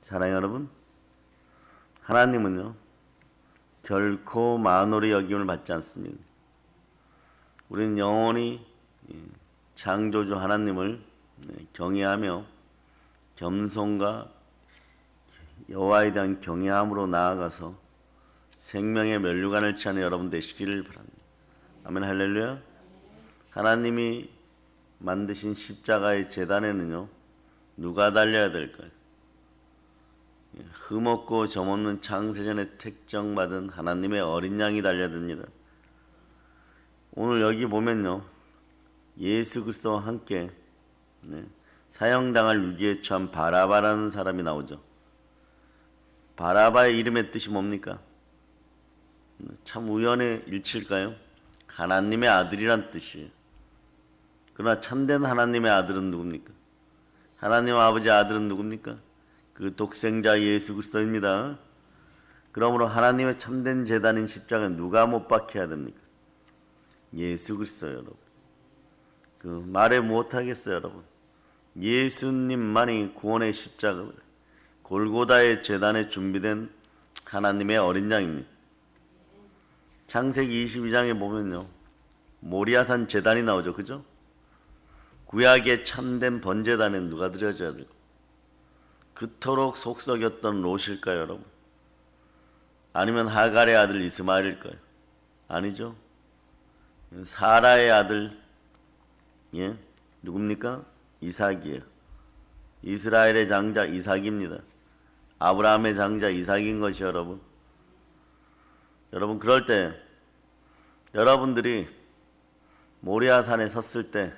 사랑하는 여러분, 하나님은요 결코 만홀히 여김을 받지 않습니다. 우리는 영원히 창조주 하나님을 경외하며 겸손과 여호와에 대한 경외함으로 나아가서 생명의 면류관을 취하는 여러분 되시기를 바랍니다. 아멘. 할렐루야. 하나님이 만드신 십자가의 제단에는요 누가 달려야 될까요? 흠없고 점없는 창세전에 택정받은 하나님의 어린 양이 달려야 됩니다. 오늘 여기 보면요 예수 그리스도와 함께 사형당할 위기에 처한 바라바라는 사람이 나오죠. 바라바의 이름의 뜻이 뭡니까? 참 우연의 일치일까요? 하나님의 아들이란 뜻이에요. 그러나 참된 하나님의 아들은 누굽니까? 하나님 아버지의 아들은 누굽니까? 그 독생자 예수 그리스도입니다. 그러므로 하나님의 참된 제단인 십자가는 누가 못 박혀야 됩니까? 예수 그리스도 여러분. 그 말에 못하겠어요 여러분. 예수님만이 구원의 십자가 골고다의 제단에 준비된 하나님의 어린 양입니다. 창세기 22장에 보면요 모리아산 제단이 나오죠. 그죠? 구약의 참된 번제단에 누가 드려져야 될까? 그토록 속썩였던 롯일까요 여러분? 아니면 하갈의 아들 이스마엘일까요? 아니죠. 사라의 아들 누굽니까? 이삭이에요. 이스라엘의 장자 이삭입니다. 아브라함의 장자 이삭인 것이 여러분. 여러분 그럴 때 여러분들이 모리아산에 섰을 때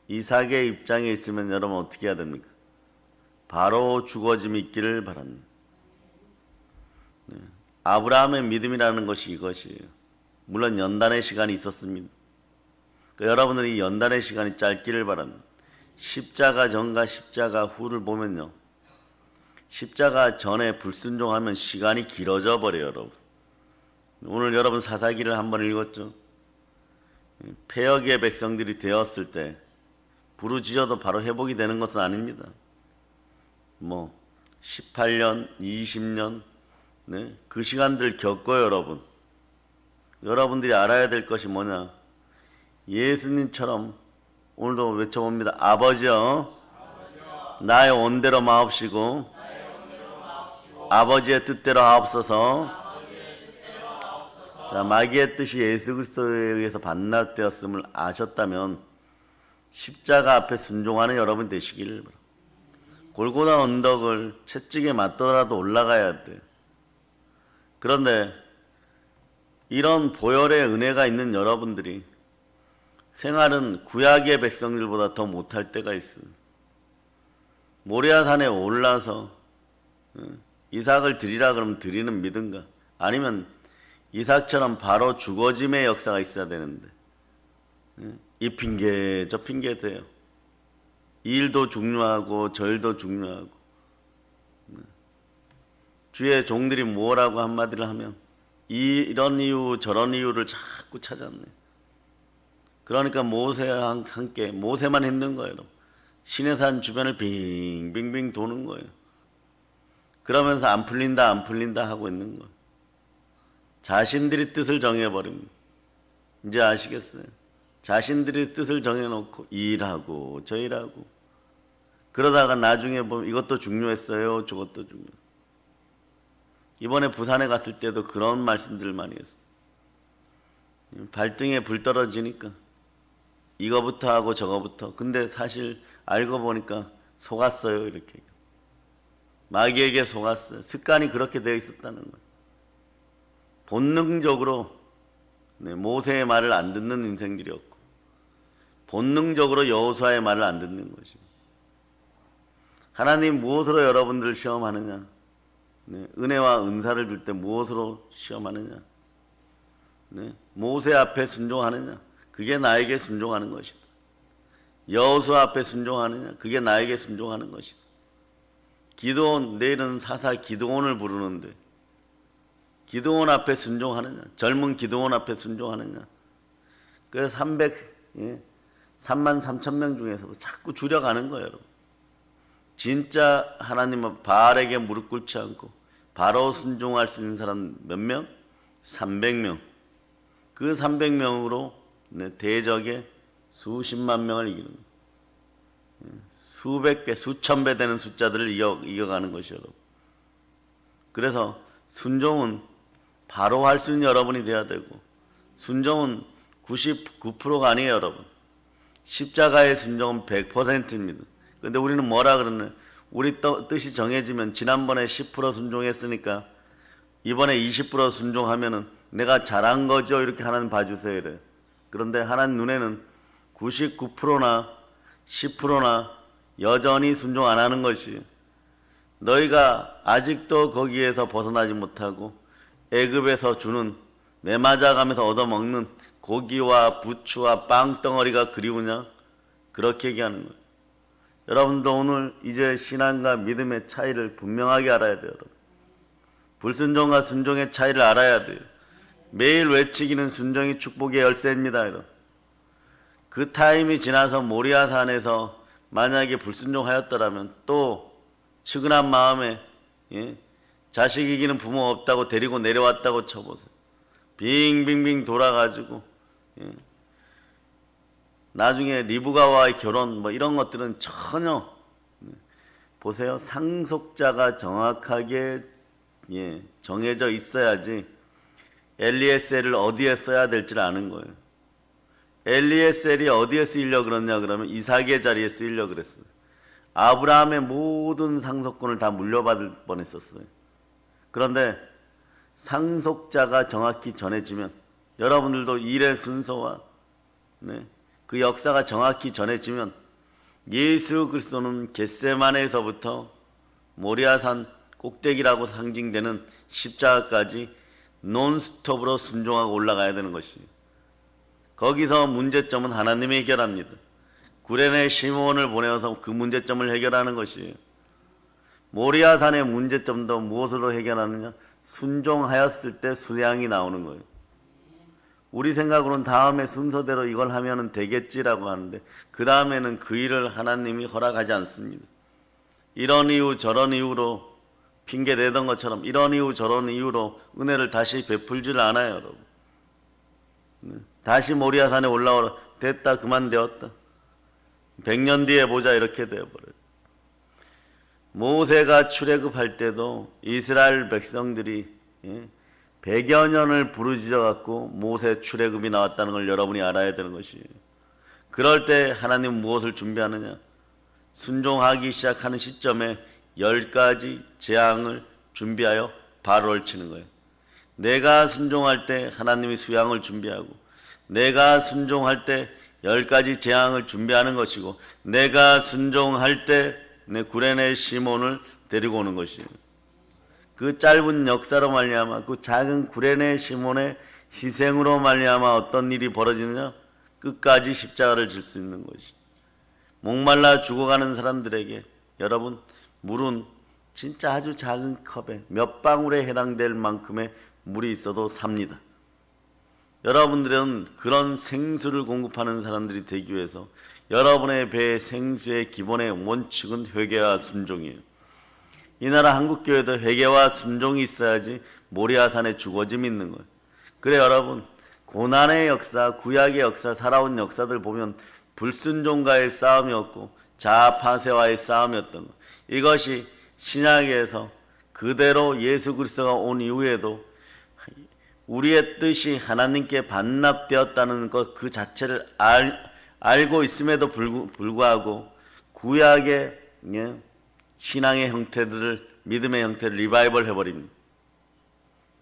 이삭의 입장에 있으면 여러분 어떻게 해야 됩니까? 바로 죽어짐이 있기를 바랍니다. 아브라함의 믿음이라는 것이 이것이에요. 물론 연단의 시간이 있었습니다. 여러분들이 연단의 시간이 짧기를 바랍니다. 십자가 전과 십자가 후를 보면요 십자가 전에 불순종하면 시간이 길어져 버려요 여러분. 오늘 여러분 사사기를 한번 읽었죠. 폐역의 백성들이 되었을 때 부르짖어도 바로 회복이 되는 것은 아닙니다. 18년, 20년 그 시간들 겪어요 여러분. 여러분들이 알아야 될 것이 뭐냐? 예수님처럼 오늘도 외쳐봅니다. 아버지여 나의 온대로 마옵시고 아버지의 뜻대로 하옵소서. 자, 마귀의 뜻이 예수 그리스도에 의해서 반납되었음을 아셨다면 십자가 앞에 순종하는 여러분 되시기를 바랍니다. 골고다 언덕을 채찍에 맞더라도 올라가야 돼. 그런데 이런 보혈의 은혜가 있는 여러분들이 생활은 구약의 백성들보다 더 못할 때가 있어요. 모리아산에 올라서 이삭을 드리라 그러면 드리는 믿음과 아니면 이삭처럼 바로 죽어짐의 역사가 있어야 되는데 이 핑계 저 핑계 돼요. 이 일도 중요하고 저 일도 중요하고 주의 종들이 뭐라고 한마디를 하면 이런 이유 저런 이유를 자꾸 찾았네. 그러니까 모세와 함께 모세만 힘든 거예요. 시내산 주변을 빙빙빙 도는 거예요. 그러면서 안 풀린다 안 풀린다 하고 있는 거예요. 자신들이 뜻을 정해버립니다. 이제 아시겠어요? 자신들이 뜻을 정해놓고 일하고 저 일하고 그러다가 나중에 보면 이것도 중요했어요 저것도 중요했어요. 이번에 부산에 갔을 때도 그런 말씀들을 많이 했어요. 발등에 불 떨어지니까 이거부터 하고 저거부터. 근데 사실 알고 보니까 속았어요 이렇게. 마귀에게 속았어요. 습관이 그렇게 되어 있었다는 거예요. 본능적으로 모세의 말을 안 듣는 인생들이었고 본능적으로 여호수아의 말을 안 듣는 것입니다. 하나님 무엇으로 여러분들을 시험하느냐? 은혜와 은사를 줄 때 무엇으로 시험하느냐? 모세 앞에 순종하느냐? 그게 나에게 순종하는 것이다. 여호수아 앞에 순종하느냐? 그게 나에게 순종하는 것이다. 기드온, 내일은 사사 기드온을 부르는데 기드온 앞에 순종하느냐? 젊은 기드온 앞에 순종하느냐? 그래서 3만 3천 명 중에서도 자꾸 줄여가는 거예요 여러분. 진짜 하나님 바알에게 무릎 꿇지 않고 바로 순종할 수 있는 사람 몇 명? 300명. 그 300명으로 대적의 수십만 명을 이기는 거예요. 수백 배, 수천 배 되는 숫자들을 이겨가는 것이요, 여러분. 그래서 순종은 바로 할 수 있는 여러분이 돼야 되고, 순종은 99%가 아니에요, 여러분. 십자가의 순종은 100%입니다. 근데 우리는 뭐라 그러냐? 우리 뜻이 정해지면 지난번에 10% 순종했으니까 이번에 20% 순종하면은 내가 잘한 거죠, 이렇게 하나님 봐주세요 이래. 그런데 하나님 눈에는 99%나 10%나 여전히 순종 안 하는 것이, 너희가 아직도 거기에서 벗어나지 못하고 애굽에서 주는 매맞아가면서 얻어먹는 고기와 부추와 빵덩어리가 그리우냐? 그렇게 얘기하는 거예요. 여러분도 오늘 이제 신앙과 믿음의 차이를 분명하게 알아야 돼요. 여러분. 불순종과 순종의 차이를 알아야 돼요. 매일 외치기는 순종이 축복의 열쇠입니다. 여러분. 그 타임이 지나서 모리아산에서 만약에 불순종하였더라면 또 측은한 마음에 자식 이기는 부모 없다고 데리고 내려왔다고 쳐보세요. 빙빙빙 돌아가지고 나중에 리브가와의 결혼 뭐 이런 것들은 전혀 보세요. 상속자가 정확하게 정해져 있어야지 엘리에셀을 어디에 써야 될지를 아는 거예요. 엘리에셀이 어디에 쓰이려고 그러냐 그러면 이삭의 자리에 쓰이려고 그랬어요. 아브라함의 모든 상속권을 다 물려받을 뻔했었어요. 그런데 상속자가 정확히 전해지면 여러분들도 일의 순서와 그 역사가 정확히 전해지면 예수 그리스도는 겟세마네에서부터 모리아산 꼭대기라고 상징되는 십자가까지 논스톱으로 순종하고 올라가야 되는 것이에요. 거기서 문제점은 하나님이 해결합니다. 구레네 시므온을 보내어서 그 문제점을 해결하는 것이에요. 모리아산의 문제점도 무엇으로 해결하느냐? 순종하였을 때 수양이 나오는 거예요. 우리 생각으로는 다음에 순서대로 이걸 하면 되겠지라고 하는데 그 다음에는 그 일을 하나님이 허락하지 않습니다. 이런 이유 저런 이유로 핑계 내던 것처럼 이런 이유 저런 이유로 은혜를 다시 베풀지를 않아요, 여러분. 다시 모리아산에 올라오라. 됐다, 그만 되었다. 100년 뒤에 보자, 이렇게 되어버려요. 모세가 출애굽할 때도 이스라엘 백성들이 100여 년을 부르짖어 갖고 모세 출애굽이 나왔다는 걸 여러분이 알아야 되는 것이에요. 그럴 때 하나님 무엇을 준비하느냐? 순종하기 시작하는 시점에 10가지 재앙을 준비하여 발을 치는 거예요. 내가 순종할 때 하나님이 수양을 준비하고, 내가 순종할 때 10가지 재앙을 준비하는 것이고, 내가 순종할 때 내 구레네 시몬을 데리고 오는 것이에요. 그 짧은 역사로 말미암아 그 작은 구레네 시몬의 희생으로 말미암아 어떤 일이 벌어지느냐? 끝까지 십자가를 질 수 있는 것이. 목말라 죽어가는 사람들에게 여러분, 물은 진짜 아주 작은 컵에 몇 방울에 해당될 만큼의 물이 있어도 삽니다. 여러분들은 그런 생수를 공급하는 사람들이 되기 위해서 여러분의 배의 생수의 기본의 원칙은 회개와 순종이에요. 이 나라 한국교회도 회개와 순종이 있어야지 모리아산에 주거짐이 있는 거예요. 그래 여러분, 고난의 역사, 구약의 역사, 살아온 역사들 보면 불순종과의 싸움이었고 자아파세와의 싸움이었던 것. 이것이 신약에서 그대로 예수 그리스도가 온 이후에도 우리의 뜻이 하나님께 반납되었다는 것 그 자체를 알고 있음에도 불구하고 구약의 신앙의 형태들을, 믿음의 형태를 리바이벌 해버립니다.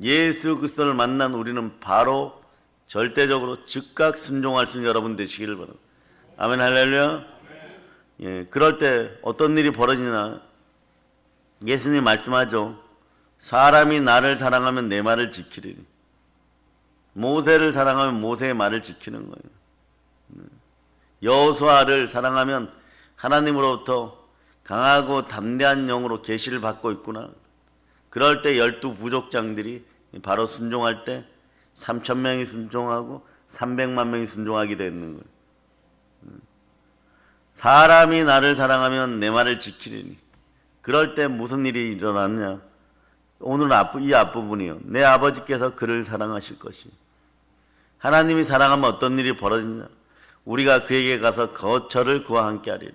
예수 그리스도를 만난 우리는 바로 절대적으로 즉각 순종할 수 있는 여러분 되시기를 바랍니다. 아멘, 할렐루야. 그럴 때 어떤 일이 벌어지나? 예수님 말씀하죠. 사람이 나를 사랑하면 내 말을 지키리니. 모세를 사랑하면 모세의 말을 지키는 거예요. 여호수아를 사랑하면 하나님으로부터 강하고 담대한 영으로 계시를 받고 있구나. 그럴 때 12부족장들이 바로 순종할 때 3,000명이 순종하고 300만 명이 순종하게 되는 거예요. 사람이 나를 사랑하면 내 말을 지키리니 그럴 때 무슨 일이 일어났냐? 오늘 이 앞부분이요. 내 아버지께서 그를 사랑하실 것이. 하나님이 사랑하면 어떤 일이 벌어지냐? 우리가 그에게 가서 거처를 그와 함께 하리라.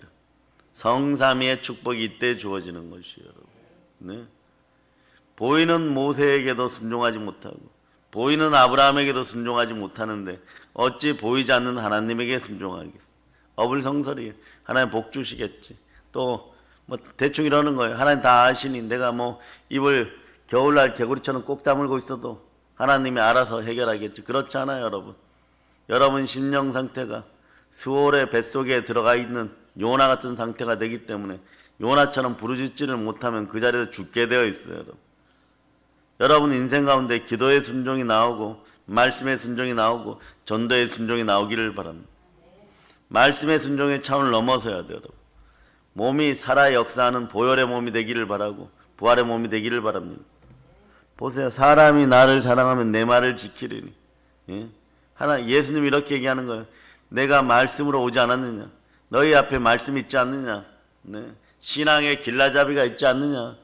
성삼위의 축복이 이때 주어지는 것이에요, 여러분. 네? 보이는 모세에게도 순종하지 못하고 보이는 아브라함에게도 순종하지 못하는데 어찌 보이지 않는 하나님에게 순종하겠어? 어불성설이에요. 하나님 복 주시겠지. 또 뭐 대충 이러는 거예요. 하나님 다 아시니 내가 뭐 입을 겨울날 개구리처럼 꼭 다물고 있어도 하나님이 알아서 해결하겠지. 그렇지 않아요, 여러분. 여러분 심령 상태가 수월의 뱃속에 들어가 있는 요나 같은 상태가 되기 때문에 요나처럼 부르짖지를 못하면 그 자리에서 죽게 되어 있어요, 여러분. 여러분 인생 가운데 기도의 순종이 나오고 말씀의 순종이 나오고 전도의 순종이 나오기를 바랍니다. 말씀의 순종의 차원을 넘어서야 돼요, 여러분. 몸이 살아 역사하는 보혈의 몸이 되기를 바라고 부활의 몸이 되기를 바랍니다. 보세요. 사람이 나를 사랑하면 내 말을 지키리니. 예? 예수님이 이렇게 얘기하는 거예요. 내가 말씀으로 오지 않았느냐? 너희 앞에 말씀 있지 않느냐? 네. 신앙의 길라잡이가 있지 않느냐?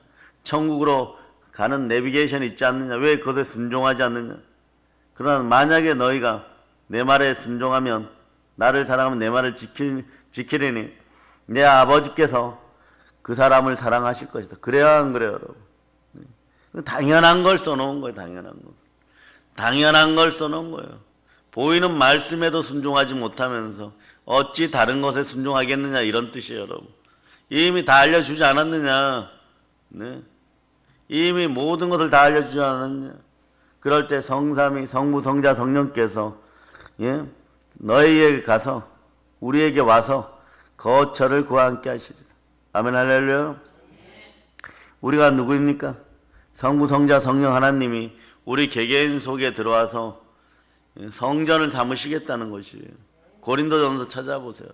천국으로 가는 내비게이션이 있지 않느냐? 왜 그것에 순종하지 않느냐? 그러나 만약에 너희가 내 말에 순종하면 나를 사랑하면 내 말을 지키리니 내 아버지께서 그 사람을 사랑하실 것이다. 그래야 안 그래요, 여러분? 당연한 걸 써놓은 거예요. 당연한 걸 써놓은 거예요. 보이는 말씀에도 순종하지 못하면서 어찌 다른 것에 순종하겠느냐 이런 뜻이에요, 여러분. 이미 다 알려주지 않았느냐? 네. 이미 모든 것을 다 알려주지 않았느냐? 그럴 때 성삼위, 성부, 성자, 성령께서 너희에게 가서 우리에게 와서 거처를 그와 함께 하시리라. 아멘 할렐루야. 우리가 누구입니까? 성부, 성자, 성령 하나님이 우리 개개인 속에 들어와서 성전을 삼으시겠다는 것이에요. 고린도전서 찾아보세요.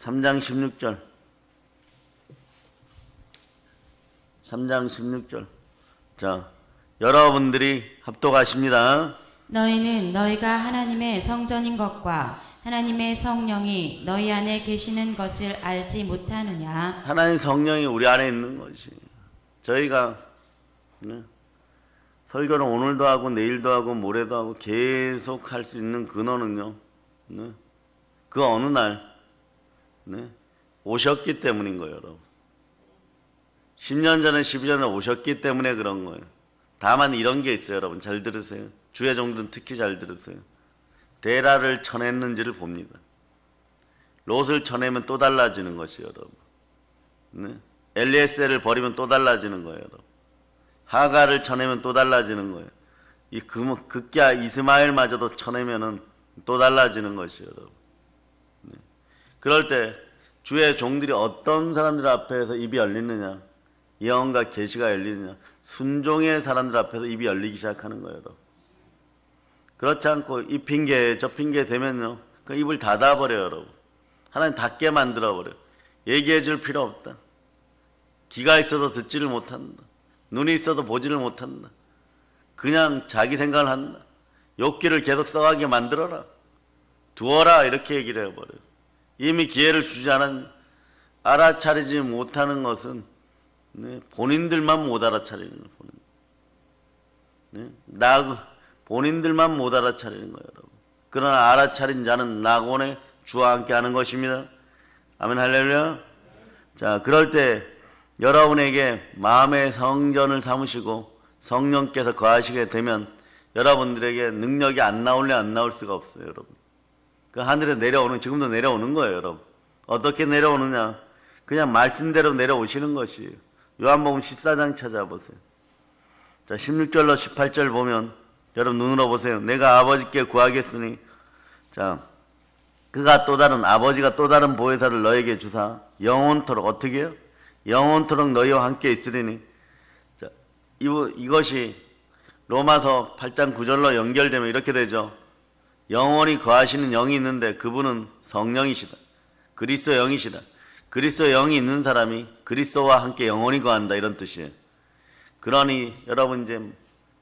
3장 16절. 3장 16절. 자, 여러분들이 합독하십니다. 너희는 너희가 하나님의 성전인 것과 하나님의 성령이 너희 안에 계시는 것을 알지 못하느냐? 하나님 성령이 우리 안에 있는 것이. 저희가 설교를 오늘도 하고 내일도 하고 모레도 하고 계속 할 수 있는 근원은요. 그 어느 날 오셨기 때문인 거예요, 여러분. 10년 전에 12년 전에 오셨기 때문에 그런 거예요. 다만 이런 게 있어요, 여러분. 잘 들으세요. 주의 종들은 특히 잘 들으세요. 데라를 쳐냈는지를 봅니다. 롯을 쳐내면 또 달라지는 것이에요, 여러분. 엘리에셀을 버리면 또 달라지는 거예요, 여러분. 하가를 쳐내면 또 달라지는 거예요. 이 극기야 이스마엘마저도 쳐내면은 또 달라지는 것이에요, 여러분. 그럴 때 주의 종들이 어떤 사람들 앞에서 입이 열리느냐? 예언과 계시가 열리느냐? 순종의 사람들 앞에서 입이 열리기 시작하는 거예요, 여러분. 그렇지 않고 이 핑계 저 핑계 되면요, 그 입을 닫아버려요, 여러분. 하나님 닫게 만들어버려요. 얘기해 줄 필요 없다. 귀가 있어도 듣지를 못한다. 눈이 있어도 보지를 못한다. 그냥 자기 생각을 한다. 욕기를 계속 써가게 만들어라. 두어라. 이렇게 얘기를 해버려요. 이미 기회를 주지 않았냐. 알아차리지 못하는 것은 본인들만 못 알아차리는 거예요. 본인들만 못 알아차리는 거예요, 여러분. 그러나 알아차린 자는 낙원의 주와 함께 하는 것입니다. 아멘 할렐루야. 자, 그럴 때 여러분에게 마음의 성전을 삼으시고 성령께서 거하시게 되면 여러분들에게 능력이 안 나올래 안 나올 수가 없어요, 여러분. 그 하늘에 내려오는, 지금도 내려오는 거예요, 여러분. 어떻게 내려오느냐? 그냥 말씀대로 내려오시는 것이에요. 요한복음 14장 찾아보세요. 자, 16절로 18절 보면 여러분 눈으로 보세요. 내가 아버지께 구하겠으니, 자, 그가 또 다른, 아버지가 또 다른 보혜사를 너에게 주사 영원토록, 어떻게 해요? 영원토록 너희와 함께 있으리니. 자, 이것이 로마서 8장 9절로 연결되면 이렇게 되죠. 영원히 거하시는 영이 있는데 그분은 성령이시다. 그리스도 영이시다. 그리스도 영이 있는 사람이 그리스도와 함께 영원히 거한다, 이런 뜻이에요. 그러니 여러분 이제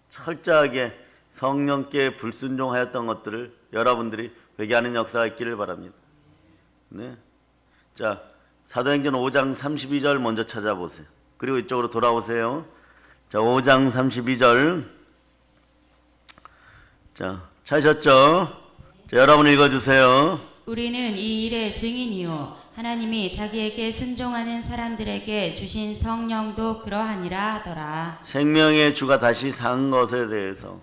철저하게 성령께 불순종하였던 것들을 여러분들이 회개하는 역사가 있기를 바랍니다. 네. 자, 사도행전 5장 32절 먼저 찾아보세요. 그리고 이쪽으로 돌아오세요. 자, 5장 32절. 자, 찾으셨죠? 자, 여러분 읽어주세요. 우리는 이 일의 증인이요 하나님이 자기에게 순종하는 사람들에게 주신 성령도 그러하니라 하더라. 생명의 주가 다시 산 것에 대해서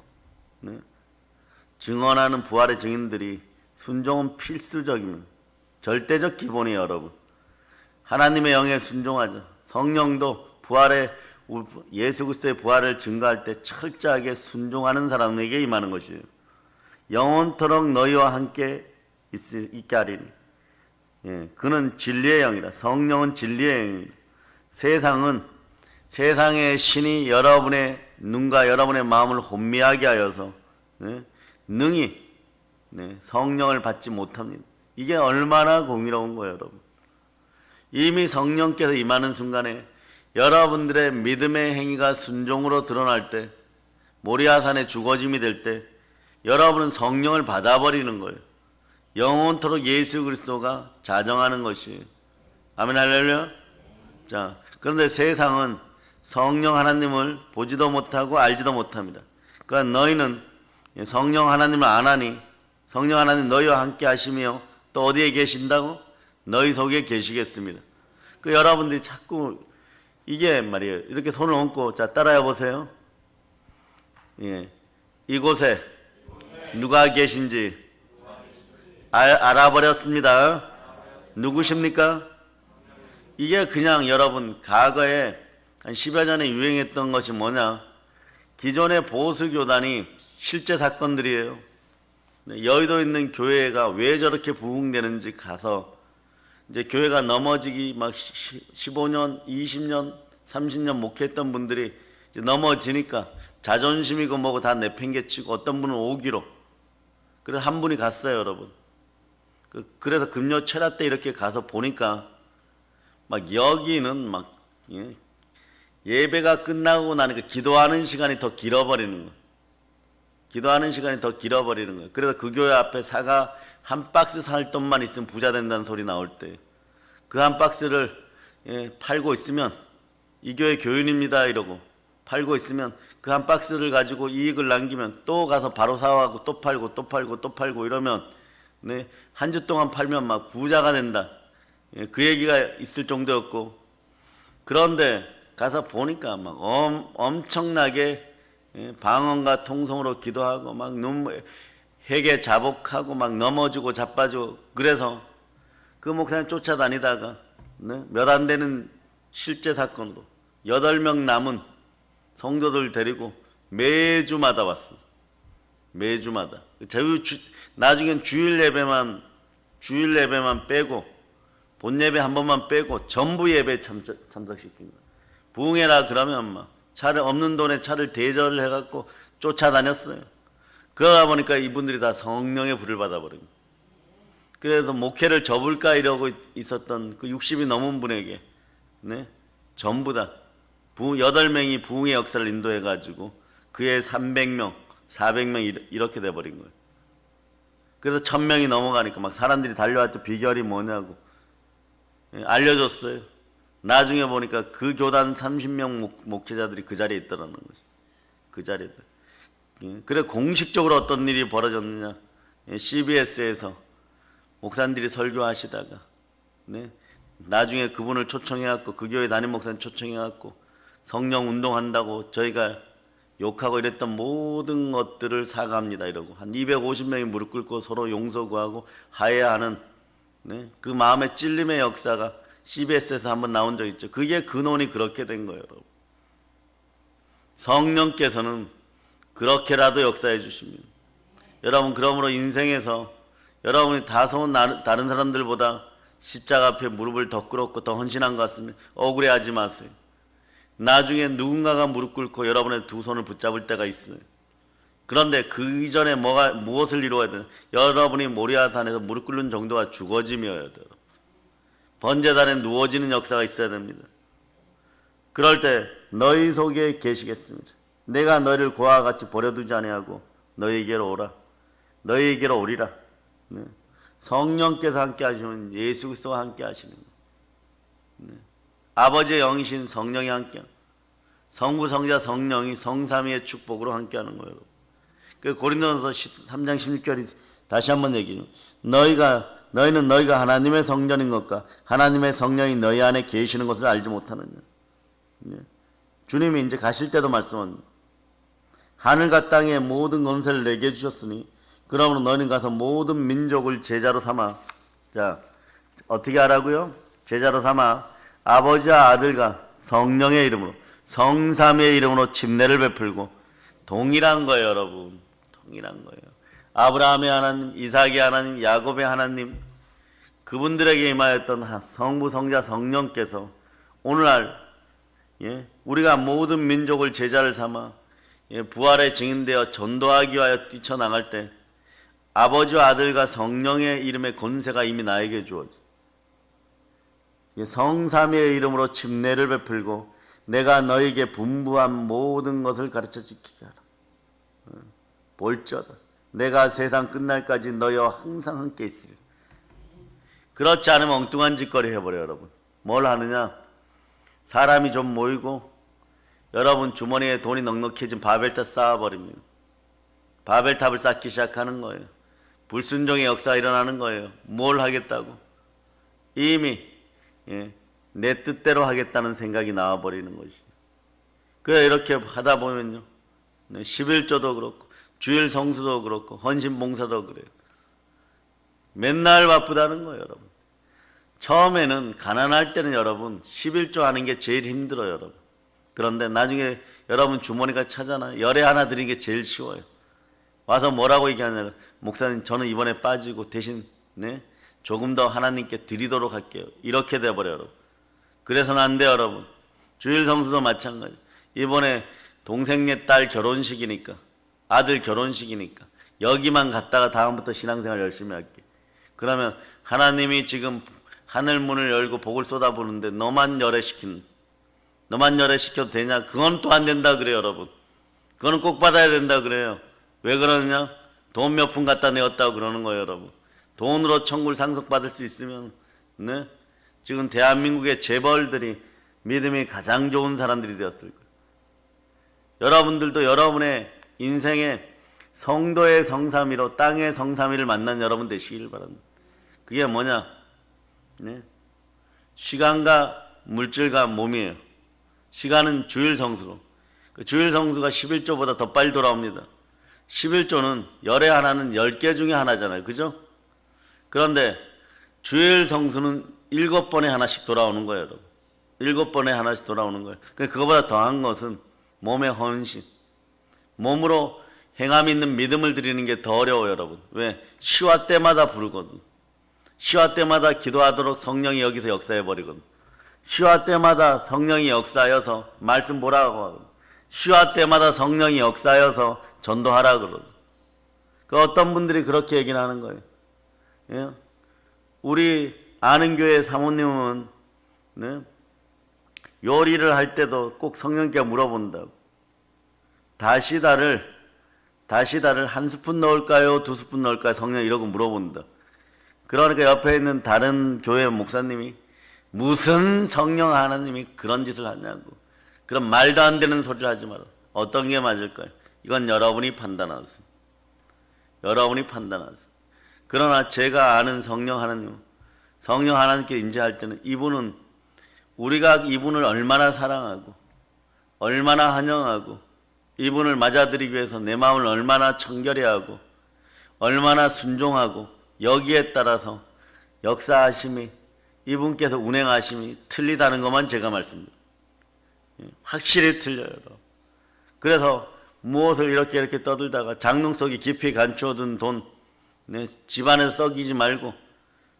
증언하는 부활의 증인들이 순종은 필수적입니다. 절대적 기본이에요, 여러분. 하나님의 영에 순종하죠. 성령도 부활의 예수 그리스도의 부활을 증거할 때 철저하게 순종하는 사람에게 임하는 것이에요. 영원토록 너희와 함께 있게 하리니. 예, 그는 진리의 영이라. 성령은 진리의 영입니다. 세상의 신이 여러분의 눈과 여러분의 마음을 혼미하게 하여서 능히 성령을 받지 못합니다. 이게 얼마나 공의로운 거예요, 여러분. 이미 성령께서 임하는 순간에 여러분들의 믿음의 행위가 순종으로 드러날 때, 모리아산의 주거짐이 될 때 여러분은 성령을 받아버리는 거예요. 영원토록 예수 그리스도가 자정하는 것이에요. 아멘 할렐루야. 자, 그런데 세상은 성령 하나님을 보지도 못하고 알지도 못합니다. 그러니까 너희는 성령 하나님을 안 하니 성령 하나님 너희와 함께 하시며 또 어디에 계신다고? 너희 속에 계시겠습니다. 그 여러분들이 자꾸 이게 말이에요. 이렇게 손을 얹고 자 따라해 보세요. 예, 이곳에 누가 계신지 알아버렸습니다. 누구십니까? 이게 그냥 여러분 과거에 한 10여 년에 유행했던 것이 뭐냐? 기존의 보수교단이 실제 사건들이에요. 여의도에 있는 교회가 왜 저렇게 부흥되는지 가서 이제 교회가 넘어지기 막 15년, 20년, 30년 목회했던 분들이 이제 넘어지니까 자존심이고 뭐고 다 내팽개치고 어떤 분은 오기로. 그래서 한 분이 갔어요, 여러분. 그래서 금요 철야 때 이렇게 가서 보니까 막 여기는 막 예배가 끝나고 나니까 기도하는 시간이 더 길어버리는 거예요. 기도하는 시간이 더 길어버리는 거예요. 그래서 그 교회 앞에 사과 한 박스 살 돈만 있으면 부자 된다는 소리 나올 때 그 한 박스를 팔고 있으면 이 교회 교인입니다 이러고 팔고 있으면 그 한 박스를 가지고 이익을 남기면 또 가서 바로 사와고 또 팔고 또 팔고 또 팔고 이러면 한 주 동안 팔면 막 부자가 된다. 그 얘기가 있을 정도였고, 그런데 가서 보니까 막 엄청나게 방언과 통성으로 기도하고 막 회개 자복하고 막 넘어지고 자빠지고, 그래서 그 목사님 쫓아다니다가 몇 안 되는 실제 사건으로 8명 남은 성도들 데리고 매주마다 왔어요. 매주마다. 나중엔 주일 예배만 빼고 본 예배 한 번만 빼고 전부 예배에 참석시킨 거예요. 부흥해라 그러면 막 차를 없는 돈에 차를 대절을 해갖고 쫓아다녔어요. 그러다 보니까 이분들이 다 성령의 불을 받아버린 거예요. 그래서 목회를 접을까 이러고 있었던 그 60이 넘은 분에게 전부 다 8명이 부흥의 역사를 인도해가지고 그의 300명, 400명 이렇게 돼버린 거예요. 그래서 1000명이 넘어가니까 막 사람들이 달려왔죠. 비결이 뭐냐고 알려줬어요. 나중에 보니까 그 교단 30명 목회자들이 그 자리에 있더라는 거죠. 그 자리에. 그래 공식적으로 어떤 일이 벌어졌느냐? CBS에서 목사님들이 설교하시다가 나중에 그분을 초청해갖고 그 교회 담임 목사님 초청해갖고 성령 운동한다고 저희가 욕하고 이랬던 모든 것들을 사과합니다 이러고 한 250명이 무릎 꿇고 서로 용서 구하고 화해하는 그 마음의 찔림의 역사가 CBS에서 한번 나온 적 있죠. 그게 근원이 그렇게 된 거예요, 여러분. 성령께서는 그렇게라도 역사해 주십니다. 여러분, 그러므로 인생에서 여러분이 다소은 다른 사람들보다 십자가 앞에 무릎을 더 꿇었고 더 헌신한 것 같으면 억울해하지 마세요. 나중에 누군가가 무릎 꿇고 여러분의 두 손을 붙잡을 때가 있어요. 그런데 그 이전에 무엇을 이루어야 되나? 여러분이 모리아산에서 무릎 꿇는 정도가 주거짐이어야 돼요. 번제단에 누워지는 역사가 있어야 됩니다. 그럴 때 너희 속에 계시겠습니다. 내가 너희를 고아와 같이 버려두지 아니하고 너희에게로 오라. 너희에게로 오리라. 성령께서 함께 하시면 예수 그리스도와 함께 하시는 거예요. 아버지의 영이신 성령이 함께하는, 성부, 성자, 성령이 성삼위의 축복으로 함께하는 거예요. 그 고린도전서 3장 16절이 다시 한번 얘기해요. 너희는 너희가 하나님의 성전인 것과 하나님의 성령이 너희 안에 계시는 것을 알지 못하느냐. 주님이 이제 가실 때도 말씀합니다. 하늘과 땅의 모든 권세를 내게 주셨으니 그러므로 너희는 가서 모든 민족을 제자로 삼아. 자, 어떻게 하라고요? 제자로 삼아 아버지와 아들과 성령의 이름으로, 성삼위의 이름으로 침례를 베풀고. 동일한 거예요, 여러분. 동일한 거예요. 아브라함의 하나님, 이삭의 하나님, 야곱의 하나님, 그분들에게 임하였던 성부, 성자, 성령께서 오늘날 우리가 모든 민족을 제자를 삼아 부활의 증인되어 전도하기 위하여 뛰쳐나갈 때 아버지와 아들과 성령의 이름의 권세가 이미 나에게 주어져. 성삼위의 이름으로 침례를 베풀고 내가 너에게 분부한 모든 것을 가르쳐 지키게 하라. 볼지어다 내가 세상 끝날까지 너희와 항상 함께 있으리. 그렇지 않으면 엉뚱한 짓거리 해버려요, 여러분. 뭘 하느냐? 사람이 좀 모이고 여러분 주머니에 돈이 넉넉해진 바벨탑 쌓아버립니다. 바벨탑을 쌓기 시작하는 거예요. 불순종의 역사가 일어나는 거예요. 뭘 하겠다고? 이미 내 뜻대로 하겠다는 생각이 나와버리는 것이죠. 그래 이렇게 하다 보면요, 11조도 그렇고 주일 성수도 그렇고 헌신봉사도 그래요. 맨날 바쁘다는 거예요, 여러분. 처음에는 가난할 때는 여러분 11조 하는 게 제일 힘들어요, 여러분. 그런데 나중에 여러분 주머니가 차잖아요. 열에 하나 드리는 게 제일 쉬워요. 와서 뭐라고 얘기하냐면, 목사님 저는 이번에 빠지고 대신 조금 더 하나님께 드리도록 할게요. 이렇게 돼버려요, 여러분. 그래서는 안 돼요, 여러분. 주일 성수도 마찬가지. 이번에 동생네 딸 결혼식이니까, 아들 결혼식이니까 여기만 갔다가 다음부터 신앙생활 열심히 할게. 그러면 하나님이 지금 하늘 문을 열고 복을 쏟아부는데 너만 열애시켜도 되냐? 그건 또 안 된다 그래요, 여러분. 그거는 꼭 받아야 된다 그래요. 왜 그러느냐? 돈 몇 푼 갖다 내었다고 그러는 거예요, 여러분. 돈으로 천국을 상속받을 수 있으면 지금 대한민국의 재벌들이 믿음이 가장 좋은 사람들이 되었을 거예요. 여러분들도 여러분의 인생에 성도의 성삼위로 땅의 성삼위를 만난 여러분 되시길 바랍니다. 그게 뭐냐? 시간과 물질과 몸이에요. 시간은 주일 성수로. 그 주일 성수가 11조보다 더 빨리 돌아옵니다. 11조는 열의 하나는 10개 중에 하나잖아요. 그죠? 그런데 주일 성수는 7번에 하나씩 돌아오는 거예요, 여러분. 7번에 하나씩 돌아오는 거예요. 그거보다 더한 것은 몸의 헌신. 몸으로 행함 있는 믿음을 드리는 게 더 어려워요, 여러분. 왜? 시와 때마다 부르거든. 시와 때마다 기도하도록 성령이 여기서 역사해버리거든. 시와 때마다 성령이 역사하여서 말씀 보라고 하거든. 시와 때마다 성령이 역사하여서 전도하라 그러거든. 그 어떤 분들이 그렇게 얘기는 하는 거예요. 예? 우리 아는 교회 사모님은 요리를 할 때도 꼭 성령께 물어본다고. 다시다를 한 스푼 넣을까요? 2스푼 넣을까요? 성령 이러고 물어본다. 그러니까 옆에 있는 다른 교회 목사님이 무슨 성령 하나님이 그런 짓을 하냐고. 그런 말도 안 되는 소리를 하지 마라. 어떤 게 맞을까요? 이건 여러분이 판단하세요. 여러분이 판단하세요. 그러나 제가 아는 성령 하나님께 임재할 때는 우리가 이분을 얼마나 사랑하고 얼마나 환영하고 이분을 맞아들이기 위해서 내 마음을 얼마나 청결히 하고 얼마나 순종하고 여기에 따라서 역사하심이 이분께서 운행하심이 틀리다는 것만 제가 말씀드립니다. 확실히 틀려요. 그래서 무엇을 이렇게 떠들다가 장롱 속에 깊이 감춰둔 돈 집안에서 썩이지 말고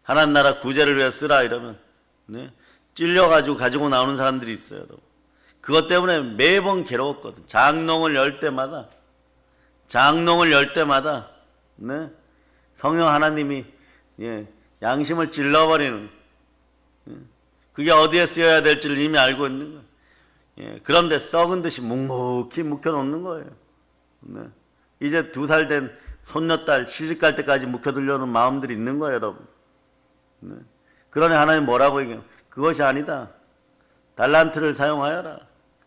하나님 나라 구제를 위해 쓰라 이러면 찔려가지고 가지고 나오는 사람들이 있어요. 그것 때문에 매번 괴로웠거든. 장롱을 열 때마다 성령 하나님이 양심을 찔러버리는, 그게 어디에 쓰여야 될지를 이미 알고 있는 거예요. 그런데 썩은 듯이 묵묵히 묵혀놓는 거예요. 이제 2살 된 손녀딸 시집갈 때까지 묵혀두려는 마음들이 있는 거예요, 여러분. 그러니 하나님 뭐라고 얘기해요? 그것이 아니다. 달란트를 사용하여라.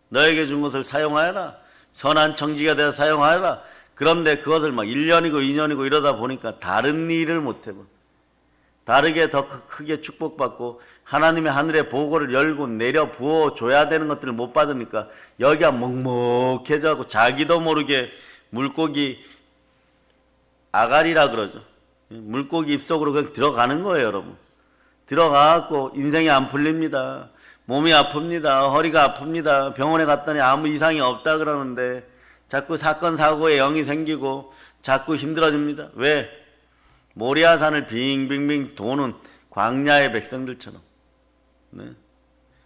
너에게 준 것을 사용하여라. 선한 청지기가 되어 사용하여라. 그런데 그것을 막 1년이고 2년이고 이러다 보니까 다른 일을 못해. 다르게 더 크게 축복받고 하나님의 하늘의 보고를 열고 내려 부어줘야 되는 것들을 못 받으니까 여기가 먹먹해져고 자기도 모르게 물고기 아가리라 그러죠. 물고기 입속으로 그냥 들어가는 거예요, 여러분. 들어가갖고 인생이 안 풀립니다. 몸이 아픕니다. 허리가 아픕니다. 병원에 갔더니 아무 이상이 없다 그러는데 자꾸 사건 사고에 영이 생기고 자꾸 힘들어집니다. 왜? 모리아산을 빙빙빙 도는 광야의 백성들처럼. 네.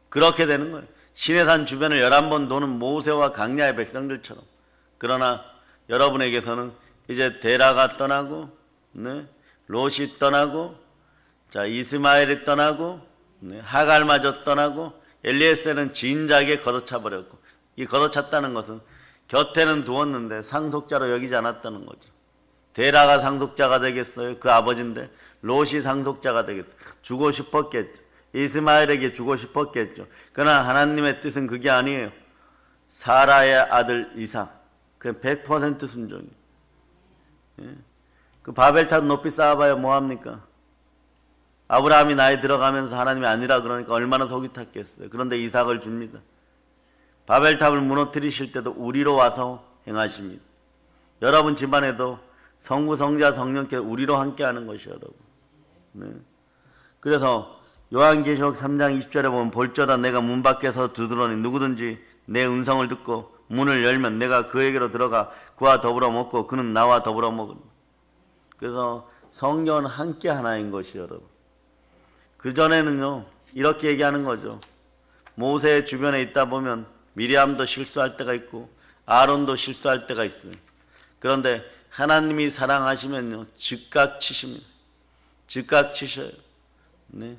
그렇게 되는 거예요. 시내산 주변을 11번 도는 모세와 광야의 백성들처럼. 그러나 여러분에게서는 이제 데라가 떠나고, 네. 롯이 떠나고, 자 이스마엘이 떠나고, 네. 하갈마저 떠나고, 엘리에셀은 진작에 걷어차 버렸고, 이 걷어찼다는 것은 곁에는 두었는데 상속자로 여기지 않았다는 거죠. 데라가 상속자가 되겠어요? 그 아버지인데. 롯이 상속자가 되겠어요? 주고 싶었겠죠. 이스마엘에게 주고 싶었겠죠. 그러나 하나님의 뜻은 그게 아니에요. 사라의 아들 이삭. 그 100% 순종이에요. 예. 그 바벨탑 높이 쌓아봐야 뭐합니까? 아브라함이 나이 들어가면서 하나님이 아니라 그러니까 얼마나 속이 탔겠어요. 그런데 이삭을 줍니다. 바벨탑을 무너뜨리실 때도 우리로 와서 행하십니다. 여러분 집안에도 성부, 성자, 성령께 우리로 함께하는 것이요, 여러분. 네. 그래서 요한계시록 3장 20절에 보면 볼저다 내가 문 밖에서 두드러니 누구든지 내 음성을 듣고 문을 열면 내가 그에게로 들어가 그와 더불어 먹고 그는 나와 더불어 먹으리. 그래서 성령은 함께 하나인 것이요, 여러분. 그전에는요 이렇게 얘기하는 거죠. 모세 주변에 있다 보면 미리암도 실수할 때가 있고 아론도 실수할 때가 있어요. 그런데 하나님이 사랑하시면요 즉각 치십니다. 즉각 치셔요. 네.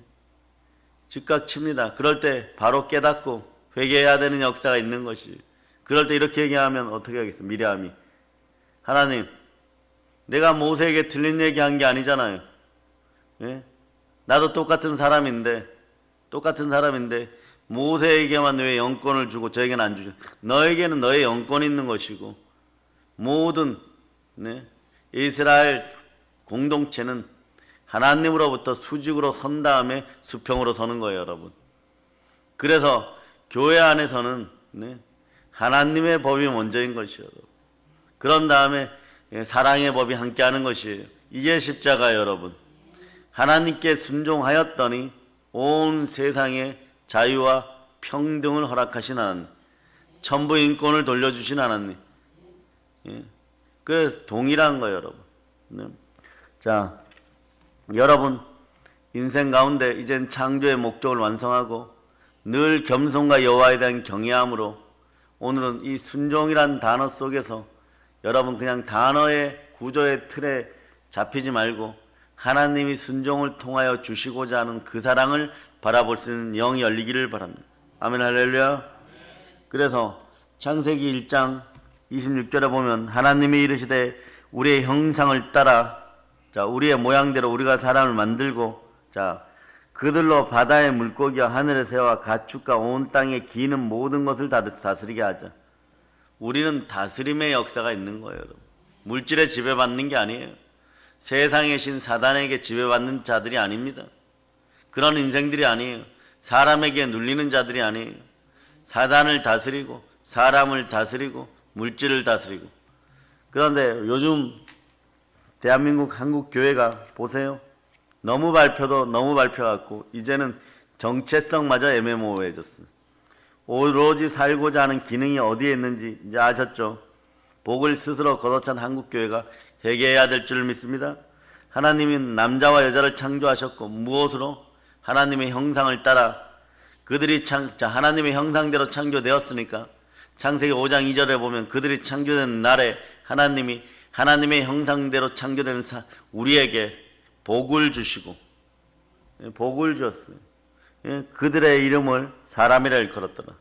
즉각 칩니다. 그럴 때 바로 깨닫고 회개해야 되는 역사가 있는 것이. 그럴 때 이렇게 얘기하면 어떻게 하겠어? 미리암이 하나님 내가 모세에게 틀린 얘기한 게 아니잖아요. 예? 나도 똑같은 사람인데 모세에게만 왜 영권을 주고 저에게는 안 주죠? 너에게는 너의 영권이 있는 것이고 모든 네, 이스라엘 공동체는 하나님으로부터 수직으로 선 다음에 수평으로 서는 거예요, 여러분. 그래서 교회 안에서는 네, 하나님의 법이 먼저인 것이에요. 그런 다음에 사랑의 법이 함께하는 것이에요. 이게 십자가예요, 여러분. 하나님께 순종하였더니 온 세상에 자유와 평등을 허락하신 하나님, 천부 인권을 돌려주신 하나님. 예. 그래서 동일한 거예요, 여러분. 네. 자, 여러분 인생 가운데 이젠 창조의 목적을 완성하고 늘 겸손과 여호와에 대한 경외함으로 오늘은 이 순종이란 단어 속에서 여러분 그냥 단어의 구조의 틀에 잡히지 말고 하나님이 순종을 통하여 주시고자 하는 그 사랑을 바라볼 수 있는 영이 열리기를 바랍니다. 아멘 할렐루야. 그래서 창세기 1장 26절에 보면 하나님이 이르시되 우리의 형상을 따라 자 우리의 모양대로 우리가 사람을 만들고 자 그들로 바다의 물고기와 하늘의 새와 가축과 온 땅에 기는 모든 것을 다스리게 하자. 우리는 다스림의 역사가 있는 거예요, 여러분. 물질에 지배받는 게 아니에요. 세상의 신 사단에게 지배받는 자들이 아닙니다. 그런 인생들이 아니에요. 사람에게 눌리는 자들이 아니에요. 사단을 다스리고 사람을 다스리고 물질을 다스리고. 그런데 요즘 대한민국 한국 교회가 보세요. 너무 발표갖고 이제는 정체성마저 애매모호해졌어요. 오로지 살고자 하는 기능이 어디에 있는지 이제 아셨죠? 복을 스스로 걷어찬 한국교회가 회개해야 될 줄 믿습니다. 하나님은 남자와 여자를 창조하셨고 무엇으로? 하나님의 형상을 따라 그들이 하나님의 형상대로 창조되었으니까 창세기 5장 2절에 보면 그들이 창조된 날에 하나님이 하나님의 형상대로 창조된 우리에게 복을 주시고 복을 주었어요. 그들의 이름을 사람이라 일컬었더라.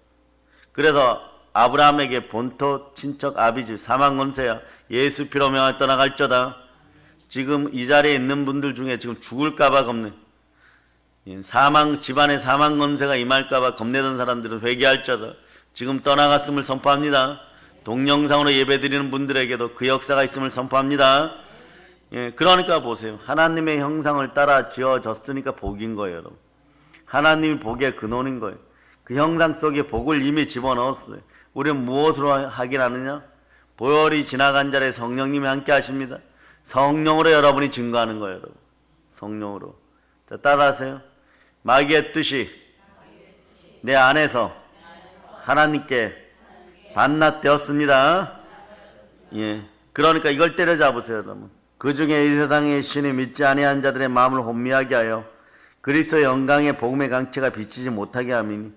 그래서 아브라함에게 본토 친척 아비지 사망권세야 예수 피로 명하여 떠나갈저다. 지금 이 자리에 있는 분들 중에 지금 죽을까봐 겁내. 집안에 사망 권세가 임할까봐 겁내던 사람들은 회개할지어다. 지금 떠나갔음을 선포합니다. 동영상으로 예배드리는 분들에게도 그 역사가 있음을 선포합니다. 그러니까 보세요. 하나님의 형상을 따라 지어졌으니까 복인 거예요, 여러분. 하나님이 복의 근원인 거예요. 그 형상 속에 복을 이미 집어넣었어요. 우리는 무엇으로 하긴 하느냐? 보혈이 지나간 자리에 성령님이 함께 하십니다. 성령으로 여러분이 증거하는 거예요, 여러분. 성령으로. 자, 따라하세요. 마귀의 뜻이 내 안에서 하나님께 반납되었습니다. 그러니까 이걸 때려잡으세요, 여러분. 그 중에 이 세상의 신이 믿지 아니한 자들의 마음을 혼미하게 하여 그리스도 영광의 복음의 강체가 비치지 못하게 함이니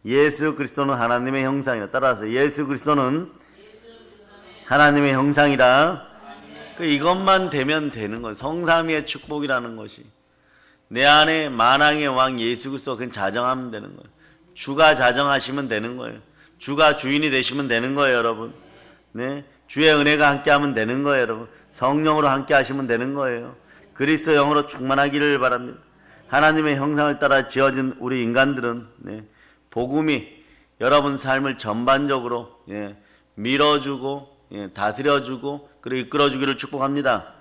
예수 그리스도는 하나님의 형상이라. 따라서 예수 그리스도는 하나님의 형상이라. 이것만 되면 되는 거예요. 성삼위의 축복이라는 것이 내 안에 만왕의 왕 예수 그리스도 그냥 자정하면 되는 거예요. 주가 자정하시면 되는 거예요. 주가 주인이 되시면 되는 거예요, 여러분. 네, 주의 은혜가 함께하면 되는 거예요, 여러분. 성령으로 함께하시면 되는 거예요. 그리스도 영으로 충만하기를 바랍니다. 하나님의 형상을 따라 지어진 우리 인간들은 복음이 여러분 삶을 전반적으로 밀어주고 다스려주고 그리고 이끌어주기를 축복합니다.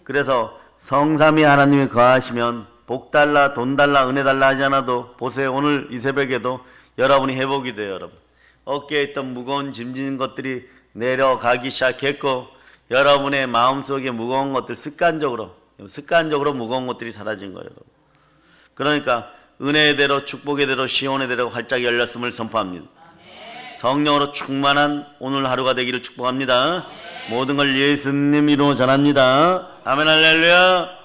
그래서 성삼위 하나님이 거하시면 복 달라 돈 달라 은혜 달라 하지 않아도 보세요. 오늘 이 새벽에도 여러분이 회복이 돼요, 여러분. 어깨에 있던 무거운 짐진 것들이 내려가기 시작했고 여러분의 마음속에 무거운 것들 습관적으로 무거운 것들이 사라진 거예요, 여러분. 그러니까 은혜의 대로 축복의 대로 시온의 대로 활짝 열렸음을 선포합니다. 성령으로 충만한 오늘 하루가 되기를 축복합니다. 모든 걸 예수님 이름으로 전합니다. 아멘 할렐루야.